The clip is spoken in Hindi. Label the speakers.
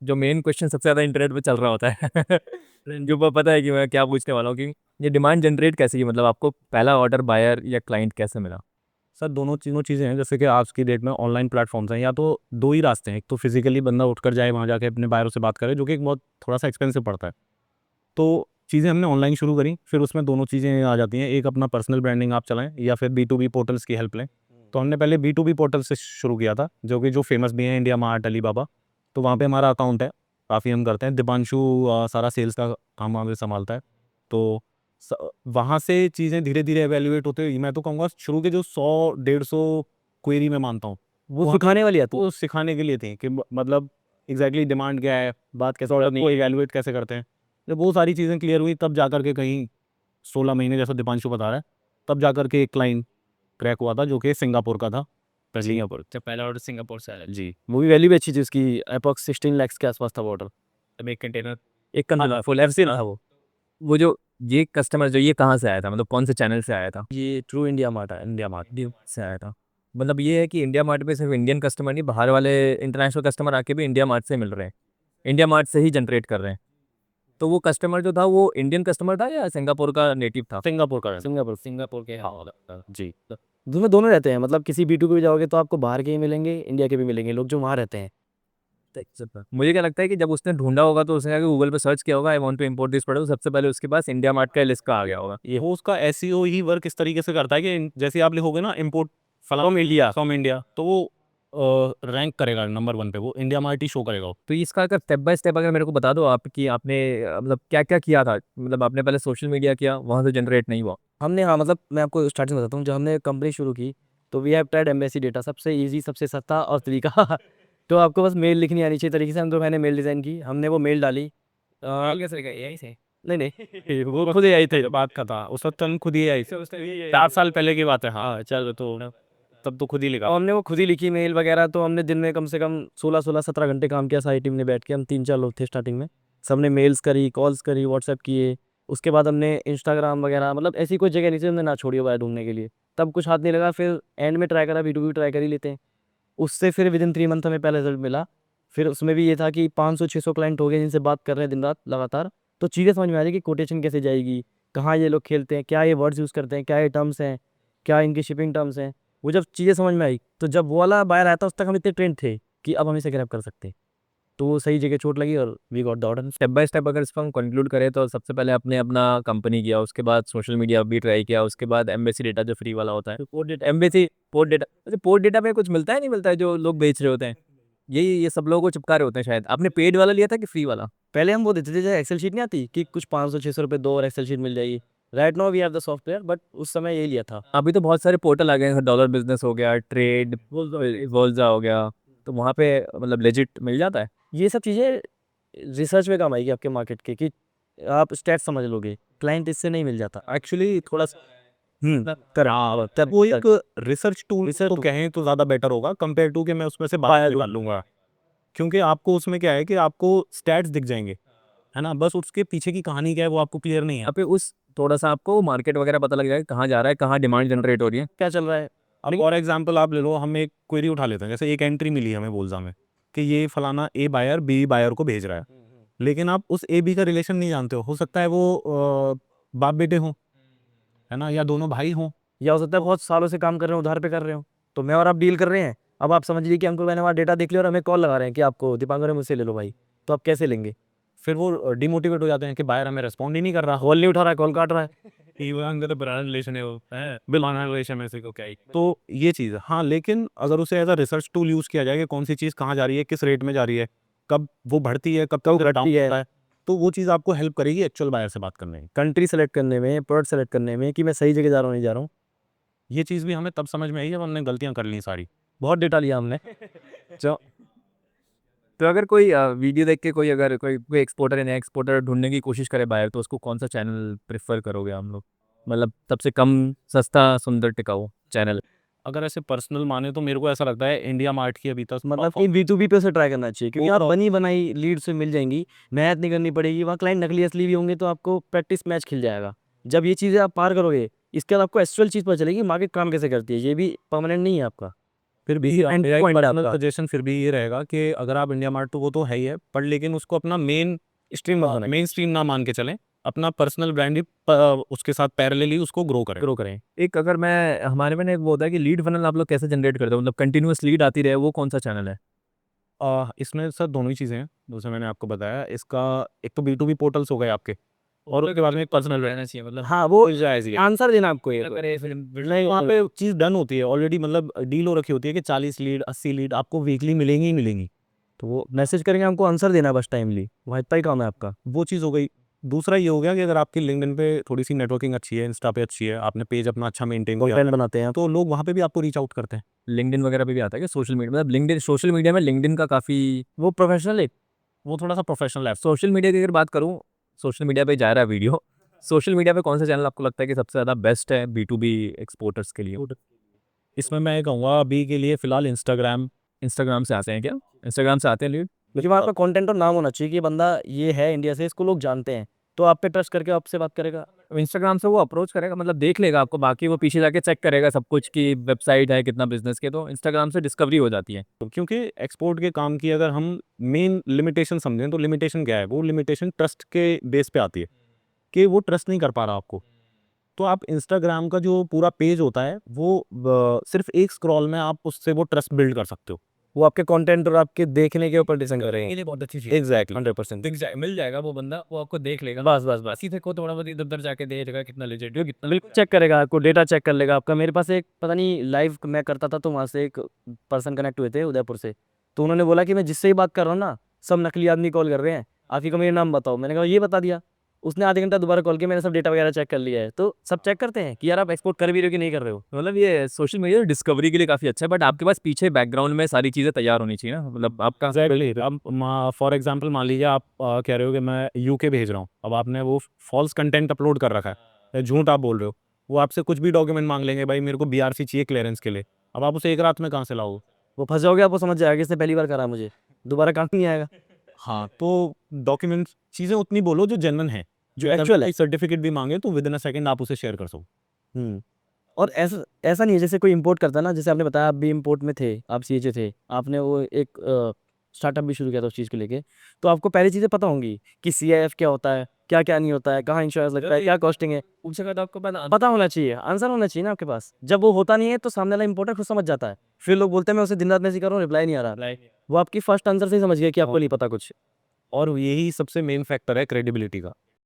Speaker 1: जो मेन क्वेश्चन सबसे ज़्यादा इंटरनेट पे चल रहा होता है जो पता है कि मैं क्या पूछने वाला हूँ कि ये डिमांड जनरेट कैसे की, मतलब आपको पहला ऑर्डर बायर या क्लाइंट कैसे मिला?
Speaker 2: सर दोनों तीनों चीज़ें हैं। जैसे कि आज की डेट में ऑनलाइन प्लेटफॉर्म्स हैं, या तो दो ही रास्ते हैं। एक तो फिजिकली बंदा उठकर जाए वहाँ जाके अपने बायरों से बात करे, जो कि एक बहुत थोड़ा सा एक्सपेंसिव पड़ता है। तो चीज़ें हमने ऑनलाइन शुरू करी, फिर उसमें दोनों चीज़ें आ जाती हैं। एक अपना पर्सनल ब्रांडिंग आप चलाएं, या फिर बी टू बी पोर्टल्स की हेल्प लें। तो हमने पहले बी टू बी पोर्टल से शुरू किया था, जो फेमस भी हैं, इंडिया मार्ट, अलीबाबा। तो वहाँ पे हमारा अकाउंट है, काफ़ी हम करते हैं। दीपांशु सारा सेल्स का काम वहाँ पे संभालता है। तो वहाँ से चीज़ें धीरे धीरे एवेल्युएट होते हुए, मैं तो कहूँगा शुरू के जो 100-150 क्वेरी मैं मानता हूँ,
Speaker 3: वो
Speaker 2: हमें
Speaker 3: सिखाने वाली आती है।
Speaker 2: वो सिखाने के लिए थी कि मतलब एग्जैक्टली डिमांड क्या है, बात कैसे करनी है, इवैल्यूएट कैसे करते हैं। जब वो सारी चीज़ें क्लियर हुई, तब जाकर के कहीं 16 महीने जैसा दीपांशु बता रहा है, तब जाकर के एक क्लाइंट क्रैक हुआ था, जो कि सिंगापुर का था। सिंगापुर।
Speaker 1: जब पहला ऑर्डर सिंगापुर से आया
Speaker 2: जी।
Speaker 3: वो भी वैल्यू भी अच्छी थी उसकी, अप्रॉक्स 16 लाख के आसपास था वो ऑर्डर।
Speaker 1: तब एक कंटेनर,
Speaker 3: एक कंटेनर फुल एफसी रहा वो।
Speaker 1: वो जो ये कस्टमर जो ये कहाँ से आया था, मतलब कौन से चैनल से आया था?
Speaker 3: ये ट्रू इंडिया मार्ट है, इंडिया मार्ट।
Speaker 1: इंडिया से आया था। मतलब ये है कि इंडिया मार्ट पे सिर्फ इंडियन कस्टमर नहीं, बाहर वाले इंटरनेशनल कस्टमर आके भी इंडिया मार्ट से मिल रहे हैं, इंडिया मार्ट से ही जनरेट कर रहे हैं। तो वो कस्टमर जो था वो इंडियन कस्टमर था या सिंगापुर का नेटिव था?
Speaker 2: सिंगापुर का है।
Speaker 3: सिंगापुर।
Speaker 1: सिंगापुर के, हाँ।
Speaker 2: जी।
Speaker 3: दोनों दोनों रहते हैं, मतलब किसी B2 पे भी जाओगे तो आपको बाहर के ही मिलेंगे, इंडिया के भी मिलेंगे लोग जो वहाँ रहते हैं।
Speaker 1: मुझे क्या लगता है कि जब उसने ढूंढा होगा तो उसने आगे गूगल पे सर्च किया होगा, I want to import this product, सबसे पहले उसके पास इंडिया मार्ट का लिस्ट का आ गया होगा।
Speaker 2: ये हो उसका एसईओ ही वर्क इस तरीके से करता है कि जैसे आप लिखोगे ना, इम्पोर्ट फ्रॉम इंडिया, तो वो रैंक करेगा नंबर 1 पे, वो इंडिया मार्ट ही शो करेगा वो।
Speaker 1: तो इसका अगर स्टेप बाय स्टेप अगर मेरे को बता दो आप कि आपने मतलब क्या क्या किया था, मतलब आपने पहले सोशल मीडिया किया, वहां से जनरेट नहीं हुआ?
Speaker 3: हमने, हाँ मतलब मैं आपको स्टार्टिंग बताता हूँ, जब हमने कंपनी शुरू की तो we have tried embassy data, सबसे इजी, सबसे सस्ता और तरीका तो आपको बस मेल लिखनी आनी चाहिए तरीके से। हम तो मैंने मेल डिज़ाइन की, हमने वो मेल डाली।
Speaker 1: कैसे यही से?
Speaker 3: नहीं नहीं
Speaker 2: वो खुद ही आई थे, बात का था उस वक्त, खुद ही आई थी, 4 साल पहले की बात है। हाँ,
Speaker 3: हाँ चलो तो
Speaker 2: तब तो खुद ही लिखा।
Speaker 3: और हमने वो खुद ही लिखी मेल वगैरह। तो हमने दिन में कम से कम 16-17 घंटे काम किया सारी टीम ने बैठ के। हम 3-4 लोग थे स्टार्टिंग में। सबने मेल्स करी, कॉल्स करी, व्हाट्सएप किए। उसके बाद हमने इंस्टाग्राम वगैरह, मतलब ऐसी कोई जगह नहीं थी हमने ना छोड़ी हो ढूंढने के लिए। तब कुछ हाथ नहीं लगा, फिर एंड में ट्राई करा, B2B ट्राई कर ही लेते हैं। उससे फिर विदिन 3 मंथ हमें पहला रिजल्ट मिला। फिर उसमें भी ये था कि 500-600 क्लाइंट हो गए जिनसे बात कर रहे हैं दिन रात लगातार। तो चीज़ें समझ में आ रही कि कोटेशन कैसे जाएगी, कहाँ ये लोग खेलते हैं, क्या ये वर्ड्स यूज़ करते हैं, क्या ये टर्म्स हैं, क्या इनकी शिपिंग टर्म्स हैं। वो जब चीज़ें समझ में आई, तो जब वो वाला बायर आया था उस तक हम इतने ट्रेंड थे कि अब हम इसे ग्रैब कर सकते हैं। तो वो सही जगह चोट लगी और we got the order.
Speaker 1: Step by step अगर इसको हम कंक्लूड करें तो सबसे पहले आपने अपना कंपनी किया, उसके बाद सोशल मीडिया भी ट्राई किया, उसके बाद एम्बेसी डेटा जो फ्री वाला होता है, port data, embassy port data, अच्छा पोर्ट डेटा में कुछ मिलता है नहीं मिलता है जो लोग बेच रहे होते हैं, यही ये सब लोगों को चिपका रहे होते हैं शायद। आपने पेड वाला लिया था कि फ्री वाला?
Speaker 3: पहले हम वो देते थे, जैसे एक्सेल शीट नहीं आती कि कुछ 500-600 रुपये दो और एक्सेल शीट मिल जाएगी। Right now we have the software, but उस समय यही लिया था।
Speaker 1: अभी तो बहुत सारे पोर्टल आ गए हैं, डॉलर बिजनेस हो गया, ट्रेड वोल्जा हो गया, तो वहाँ पे मतलब लेजिट मिल जाता है।
Speaker 3: ये सब चीज़ें रिसर्च में काम आएगी आपके मार्केट के, कि आप स्टैट्स समझ लोगे, क्लाइंट इससे नहीं मिल जाता।
Speaker 2: एक्चुअली थोड़ा सा
Speaker 3: हाँ तब
Speaker 2: वो एक रिसर्च टूल
Speaker 3: रिसर्च
Speaker 2: तो कहें तो ज़्यादा बेटर होगा कंपेयर टू कि मैं उसमें से बाहर निकाल लूंगा। क्योंकि आपको उसमें क्या है कि आपको स्टैट्स दिख जाएंगे, है ना, बस उसके पीछे की कहानी क्या है वो आपको क्लियर नहीं है।
Speaker 1: यहाँ पे उस थोड़ा सा आपको मार्केट वगैरह पता लग जाएगा कहाँ जा रहा है, कहाँ डिमांड जनरेट हो रही है।
Speaker 3: क्या चल रहा है।
Speaker 2: अब फॉर एग्जाम्पल आप ले लो, हम एक क्वेरी उठा लेते हैं, जैसे एक एंट्री मिली हमें बोलजा में कि ये फलाना ए बायर बी बायर को भेज रहा है, लेकिन आप उस ए बी का रिलेशन नहीं जानते हो सकता है वो बाप बेटे हों, है ना, या दोनों भाई हों।
Speaker 3: या हो सकता है बहुत सालों से काम कर रहे हो, उधार पे कर रहे हो, तो मैं और आप डील कर रहे हैं। अब आप समझ लीजिए कि हमको, मैंने वहाँ डेटा देख लिया और हमें कॉल लगा रहे हैं कि आपको दीपांकर मुझसे ले लो भाई, तो आप कैसे लेंगे।
Speaker 2: फिर वो डिमोटिवेट हो जाते हैं कि बायर हमें रेस्पॉन्ड ही नहीं कर रहा।
Speaker 3: कॉल नहीं उठा रहा है, कॉल काट रहा है।
Speaker 2: रिलेशन है वो, है बिल्कुल रिलेशन में से को क्या ही। तो ये चीज़ है, हाँ, लेकिन अगर उसे as a research tool use किया जाए कि कौन सी चीज़ कहाँ जा रही है, किस रेट में जा रही है, कब वो बढ़ती है, कब
Speaker 3: कब
Speaker 2: डाउन
Speaker 3: घटती है,
Speaker 2: होता है, तो वो चीज़ आपको हेल्प करेगी एक्चुअल बायर से बात करने में।
Speaker 3: कंट्री सेलेक्ट करने में, प्रोडक्ट सेलेक्ट करने में, कि मैं सही जगह जा रहा हूँ नहीं जा रहा हूँ।
Speaker 2: ये चीज़ भी हमें तब समझ में आई जब हमने गलतियाँ कर ली सारी।
Speaker 3: बहुत डेटा लिया हमने।
Speaker 1: जो तो अगर कोई वीडियो देख के कोई, अगर कोई एक्सपोर्टर या नया एक्सपोर्टर ढूंढने की कोशिश करे बाहर, तो उसको कौन सा चैनल प्रेफर करोगे हम लोग, मतलब सबसे कम सस्ता सुंदर टिकाऊ चैनल?
Speaker 2: अगर ऐसे पर्सनल माने तो मेरे को ऐसा लगता है इंडिया मार्ट की अभी तक
Speaker 3: मतलब कि B2B पे उसे ट्राई करना चाहिए, क्योंकि आप बनी बनाई लीड से मिल जाएंगी, मेहनत नहीं करनी पड़ेगी। वहाँ क्लाइंट नकली असली भी होंगे तो आपको प्रैक्टिस मैच खिल जाएगा। जब ये चीज़ें आप पार करोगे, इसके बाद आपको एक्चुअल चीज़ पता चलेगी मार्केट काम कैसे करती है, ये भी परमानेंट नहीं है आपका।
Speaker 2: फिर भी
Speaker 3: And
Speaker 2: मेरा
Speaker 3: point
Speaker 2: पर्सनल
Speaker 3: आपका।
Speaker 2: सजेशन फिर भी ये रहेगा कि अगर आप इंडिया मार्ट तो वो तो है ही है, पर लेकिन उसको अपना मेन
Speaker 3: स्ट्रीम बनाना
Speaker 2: मेन स्ट्रीम ना मान के चलें, अपना पर्सनल ब्रांड ही उसके साथ पैरेलली उसको ग्रो करें।
Speaker 3: ग्रो करें।
Speaker 1: एक अगर मैं हमारे में ना एक वो होता है कि लीड फनल आप लोग कैसे जनरेट करते हो, मतलब कंटिन्यूअस लीड आती रहे, वो कौन सा चैनल है?
Speaker 2: इसमें सर दोनों ही चीज़ें हैं, जैसे मैंने आपको बताया। इसका एक तो B2B पोर्टल्स हो गए आपके, और उसके बाद में एक पर्सनल
Speaker 1: रहना चाहिए, मतलब
Speaker 3: हाँ, वो
Speaker 2: जायज़ है।
Speaker 3: आंसर देना आपको ये तो।
Speaker 2: नहीं, वहाँ पे चीज़ डन होती है ऑलरेडी, मतलब डील हो रखी होती है कि 40 लीड 80 लीड आपको वीकली मिलेंगी ही मिलेंगी।
Speaker 3: तो वो मैसेज करेंगे, हमको आंसर देना बस टाइमली, वहाँ इतना ही काम है आपका।
Speaker 2: वो चीज़ हो गई। दूसरा ये हो गया कि अगर आपकी लिंक्डइन पे थोड़ी सी नेटवर्किंग अच्छी है, इंस्टा पे अच्छी है, आपने पेज अपना अच्छा मेंटेन किया,
Speaker 3: कंटेंट बनाते हैं आप।
Speaker 2: तो लोग वहाँ पे भी आपको रीच आउट करते हैं।
Speaker 1: लिंक्डइन वगैरह पे भी आता है कि सोशल मीडिया, मतलब लिंक्डइन सोशल मीडिया में लिंक्डइन का काफ़ी,
Speaker 3: वो प्रोफेशनल है।
Speaker 2: वो थोड़ा सा प्रोफेशनल ऐप।
Speaker 1: सोशल मीडिया की अगर बात करूँ, सोशल मीडिया पे जा रहा है वीडियो, सोशल मीडिया पे कौन सा चैनल आपको लगता है कि सबसे ज़्यादा बेस्ट है B2B एक्सपोर्टर्स के लिए?
Speaker 2: इसमें मैं ये कहूँगा अभी के लिए फ़िलहाल इंस्टाग्राम।
Speaker 1: इंस्टाग्राम से आते हैं क्या? इंस्टाग्राम से आते हैं लीड?
Speaker 3: क्योंकि वहाँ पे कंटेंट और नाम होना चाहिए कि ये बंदा ये है इंडिया से, इसको लोग जानते हैं, तो आप पे ट्रस्ट करके आपसे बात करेगा।
Speaker 1: इंस्टाग्राम से वो अप्रोच करेगा, मतलब देख लेगा आपको, बाकी वो पीछे जाके चेक करेगा सब कुछ कि वेबसाइट है कितना बिजनेस के, तो इंस्टाग्राम से डिस्कवरी हो जाती है।
Speaker 2: क्योंकि एक्सपोर्ट के काम की अगर हम मेन लिमिटेशन समझें तो लिमिटेशन क्या है? वो लिमिटेशन ट्रस्ट के बेस पे आती है कि वो ट्रस्ट नहीं कर पा रहा आपको। तो आप इंस्टाग्राम का जो पूरा पेज होता है वो सिर्फ एक स्क्रॉल में आप उससे वो ट्रस्ट बिल्ड कर सकते हो।
Speaker 3: वो आपके कंटेंट और आपके देखने के ऊपर डिसाइड करेंगे।
Speaker 1: ये बहुत अच्छी चीज
Speaker 2: एग्जैक्टली।
Speaker 3: 100%।
Speaker 1: दिख जाए, मिल जाएगा वो बंदा, वो आपको देख लेगा,
Speaker 3: बस बस बस
Speaker 1: सीधे को थोड़ा बहुत इधर उधर जाके देखेगा कितना लेजिट है कितना
Speaker 3: बिल्कुल चेक करेगा, आपको डेटा चेक कर लेगा आपका। मेरे पास एक पता नहीं लाइव मैं करता था, तो वहाँ से एक पर्सन कनेक्ट हुए थे उदयपुर से, तो उन्होंने बोला कि मैं जिससे ही बात कर रहा हूँ ना, सब नकली आदमी कॉल कर रहे हैं, आप ही को मेरा नाम बताओ। मैंने कहा ये बता दिया। उसने आधे घंटा दोबारा कॉल किया, मैंने सब डेटा वगैरह चेक कर लिया है। तो सब चेक करते हैं कि यार आप एक्सपोर्ट कर भी रहे हो कि नहीं कर रहे हो।
Speaker 1: मतलब ये सोशल मीडिया डिस्कवरी के लिए काफ़ी अच्छा है, बट आपके पास पीछे बैकग्राउंड में सारी चीज़ें तैयार होनी चाहिए ना, मतलब आपका
Speaker 2: एग्जैक्टली। अब फॉर एग्जांपल मान लीजिए आप कह रहे हो कि मैं यूके भेज रहा हूँ, अब आपने वो फॉल्स कंटेंट अपलोड कर रखा है या झूठ आप बोल रहे हो, वो आपसे कुछ भी डॉक्यूमेंट मांग लेंगे, भाई मेरे को BRC चाहिए क्लियरेंस के लिए। अब आप उसे एक रात में कहाँ से लाओगे?
Speaker 3: वो फंस जाओगे, आपको समझ जाएगा कि इसने पहली बार करा, मुझे दोबारा काम नहीं आएगा।
Speaker 2: हाँ, तो डॉक्यूमेंट्स चीज़ें उतनी बोलो जो जेन्युइन है,
Speaker 3: जो एक्चुअल है।
Speaker 2: सर्टिफिकेट भी मांगे तो विद इन अ सेकंड आप उसे शेयर कर सको।
Speaker 3: और ऐसा ऐसा नहीं है जैसे कोई इंपोर्ट करता है ना, जैसे आपने बताया आप भी इंपोर्ट में थे, आप CHA थे, आपने वो एक स्टार्टअप भी शुरू किया था उस चीज़ को लेके, तो आपको पहले चीज़ें पता होंगी कि CIF क्या होता है, क्या क्या नहीं होता है, कहाँ इंश्योरेंस लगता है, क्या कॉस्टिंग है,
Speaker 1: पूछेगा तो आपको
Speaker 3: पता होना चाहिए, आंसर होना चाहिए ना आपके पास। जब वो होता नहीं है तो सामने वाला इंपोर्टर खुद समझ जाता है, फिर लोग बोलते हैं मैं उसे दिन रात मैसेज कर रहा हूँ, रिप्लाई नहीं आ रहा। वो आपकी फर्स्ट आंसर से ही समझ गया कि आपको नहीं पता कुछ।
Speaker 2: और यही सबसे मेन फैक्टर है क्रेडिबिलिटी का।